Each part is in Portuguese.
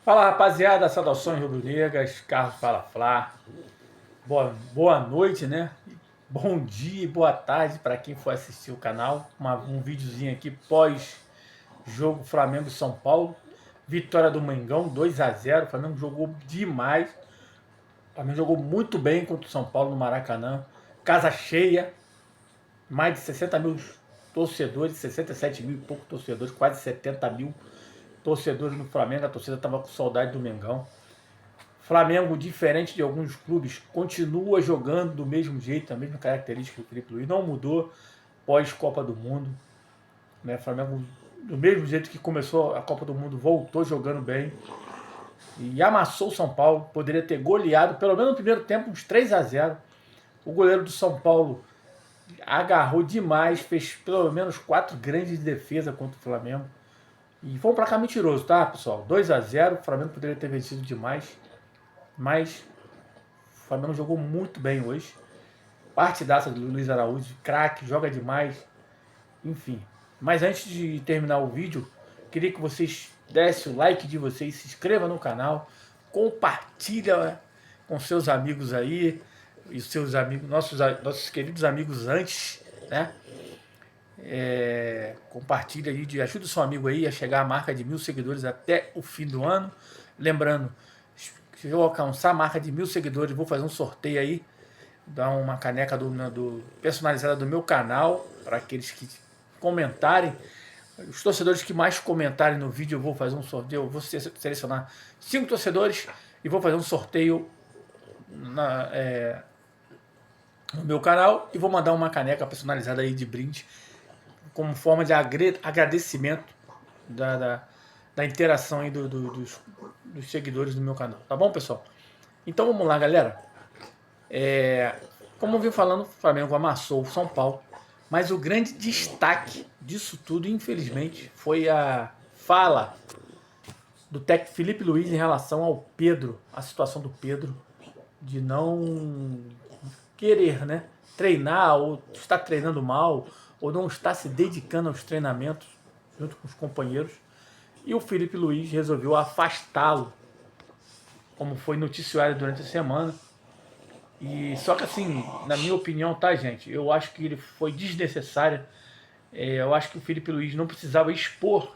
Fala rapaziada, saudações rubro-negras, Carlos Fala Flá. Boa noite, né? Bom dia e boa tarde para quem for assistir o canal. Um videozinho aqui pós-jogo Flamengo e São Paulo. Vitória do Mengão, 2-0. O Flamengo jogou demais. O Flamengo jogou muito bem contra o São Paulo no Maracanã. Casa cheia, mais de 60 mil torcedores, 67 mil e poucos torcedores, quase 70 mil torcedores no Flamengo. A torcida estava com saudade do Mengão. Flamengo, diferente de alguns clubes, continua jogando do mesmo jeito, a mesma característica do Felipe Luiz, não mudou pós-Copa do Mundo. Né? Flamengo, do mesmo jeito que começou a Copa do Mundo, voltou jogando bem e amassou o São Paulo. Poderia ter goleado, pelo menos no primeiro tempo, uns 3-0. O goleiro do São Paulo agarrou demais, fez pelo menos 4 grandes defesas contra o Flamengo. E foi um placar mentiroso, tá, pessoal? 2-0, o Flamengo poderia ter vencido demais. Mas o Flamengo jogou muito bem hoje. Partidaça do Luiz Araújo, craque, joga demais. Enfim. Mas antes de terminar o vídeo, queria que vocês dessem o like de vocês, se inscreva no canal, compartilha com seus amigos aí, e seus amigos, nossos queridos amigos antes, né? Compartilha aí, ajuda o seu amigo aí a chegar à marca de 1000 seguidores até o fim do ano. Lembrando, se eu alcançar a marca de 1000 seguidores, vou fazer um sorteio aí, dar uma caneca personalizada do meu canal para aqueles que comentarem. Os torcedores que mais comentarem no vídeo, eu vou fazer um sorteio. Eu vou selecionar 5 torcedores e vou fazer um sorteio no meu canal e vou mandar uma caneca personalizada aí de brinde, como forma de agradecimento da interação aí dos seguidores do meu canal. Tá bom, pessoal? Então vamos lá, galera. Como eu vim falando, o Flamengo amassou o São Paulo, mas o grande destaque disso tudo, infelizmente, foi a fala do técnico Felipe Luiz em relação ao Pedro, a situação do Pedro de não querer, né, treinar, ou estar treinando mal, ou não estar se dedicando aos treinamentos junto com os companheiros. E o Felipe Luiz resolveu afastá-lo, como foi noticiado durante a semana. E só que assim, na minha opinião, tá, gente, eu acho que ele foi desnecessário. Eu acho que o Felipe Luiz não precisava expor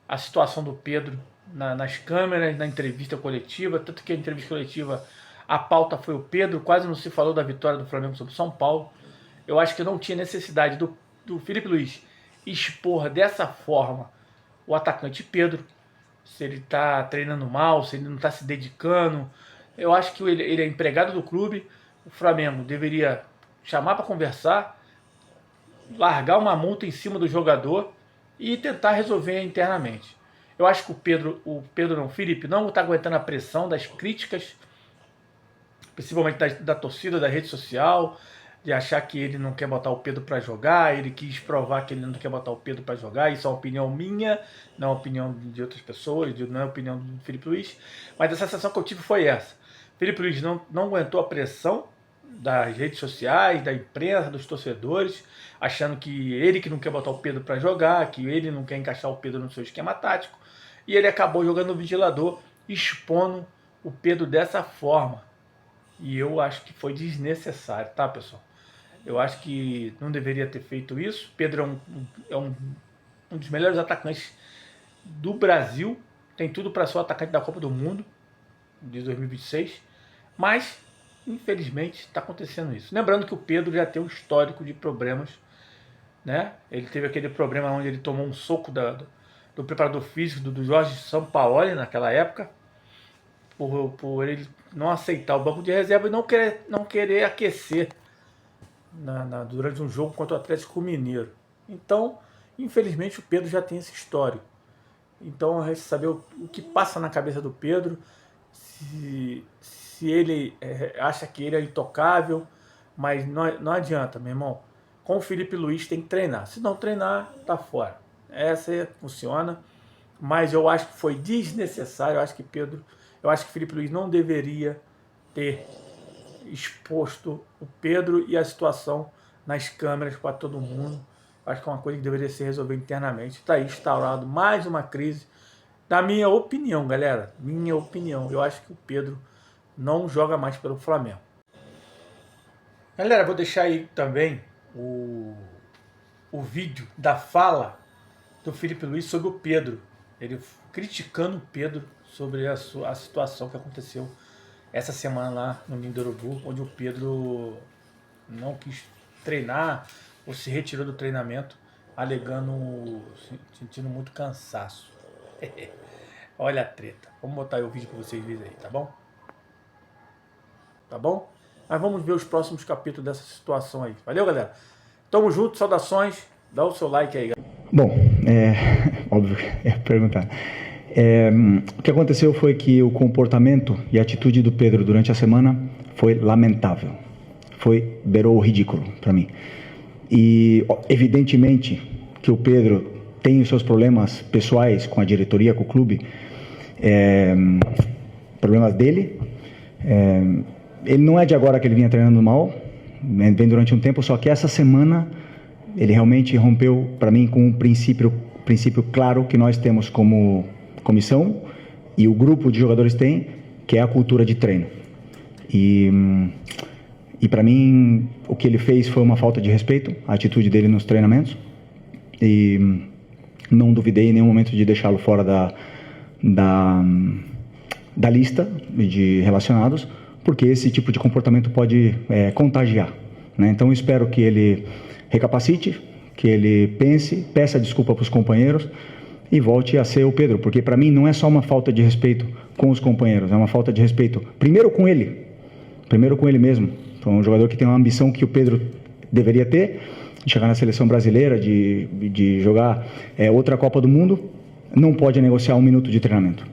a situação do Pedro nas câmeras, na entrevista coletiva, tanto que a entrevista coletiva, a pauta foi o Pedro, quase não se falou da vitória do Flamengo sobre o São Paulo. Eu acho que não tinha necessidade do Felipe Luiz expor dessa forma o atacante Pedro, se ele está treinando mal, se ele não está se dedicando. Eu acho que ele é empregado do clube, o Flamengo deveria chamar para conversar, largar uma multa em cima do jogador e tentar resolver internamente. Eu acho que o Felipe não está aguentando a pressão das críticas, principalmente da torcida, da rede social, de achar que ele não quer botar o Pedro para jogar. Ele quis provar que ele não quer botar o Pedro para jogar. Isso é uma opinião minha, não é uma opinião de outras pessoas, não é a opinião do Felipe Luiz. Mas a sensação que eu tive foi essa. Felipe Luiz não aguentou a pressão das redes sociais, da imprensa, dos torcedores, achando que ele que não quer botar o Pedro para jogar, que ele não quer encaixar o Pedro no seu esquema tático. E ele acabou jogando o ventilador, expondo o Pedro dessa forma. E eu acho que foi desnecessário, tá, pessoal? Eu acho que não deveria ter feito isso. Pedro é um dos melhores atacantes do Brasil. Tem tudo para ser o atacante da Copa do Mundo de 2026. Mas, infelizmente, está acontecendo isso. Lembrando que o Pedro já tem um histórico de problemas, né? Ele teve aquele problema onde ele tomou um soco do preparador físico do Jorge Sampaoli naquela época, por ele não aceitar o banco de reserva e não querer aquecer durante um jogo contra o Atlético Mineiro. Então, infelizmente, o Pedro já tem esse histórico. Então, a gente saber o que passa na cabeça do Pedro, se ele acha que ele é intocável, mas não adianta, meu irmão. Com o Felipe Luiz tem que treinar. Se não treinar, tá fora. Essa funciona, mas eu acho que foi desnecessário. Eu acho que o Felipe Luiz não deveria ter exposto o Pedro e a situação nas câmeras para todo mundo. Acho que é uma coisa que deveria ser resolvida internamente. Está aí instaurado mais uma crise Na minha opinião, galera, minha opinião, eu acho que o Pedro não joga mais pelo Flamengo. Galera, vou deixar aí também o vídeo da fala do Felipe Luiz sobre o Pedro. Ele criticando o Pedro sobre a situação que aconteceu essa semana lá no Ninho do Urubu, onde o Pedro não quis treinar ou se retirou do treinamento, alegando, sentindo muito cansaço. Olha a treta. Vamos botar aí o vídeo para vocês verem aí, tá bom? Tá bom? Mas vamos ver os próximos capítulos dessa situação aí. Valeu, galera? Tamo junto, saudações. Dá o seu like aí, galera. Bom, óbvio que é perguntar. O que aconteceu foi que o comportamento e a atitude do Pedro durante a semana foi lamentável. Beirou o ridículo para mim. E evidentemente que o Pedro tem os seus problemas pessoais com a diretoria, com o clube, problemas dele. Ele não é de agora que ele vinha treinando mal, vem durante um tempo, só que essa semana ele realmente rompeu para mim com um princípio claro que nós temos como comissão e o grupo de jogadores tem, que é a cultura de treino. E para mim o que ele fez foi uma falta de respeito, a atitude dele nos treinamentos, e não duvidei em nenhum momento de deixá-lo fora da lista de relacionados, porque esse tipo de comportamento pode contagiar, né? Então eu espero que ele recapacite, que ele pense, peça desculpa para os companheiros e volte a ser o Pedro, porque para mim não é só uma falta de respeito com os companheiros, é uma falta de respeito primeiro com ele mesmo. Então, um jogador que tem uma ambição que o Pedro deveria ter, de chegar na seleção brasileira, de jogar outra Copa do Mundo, não pode negociar 1 minuto de treinamento.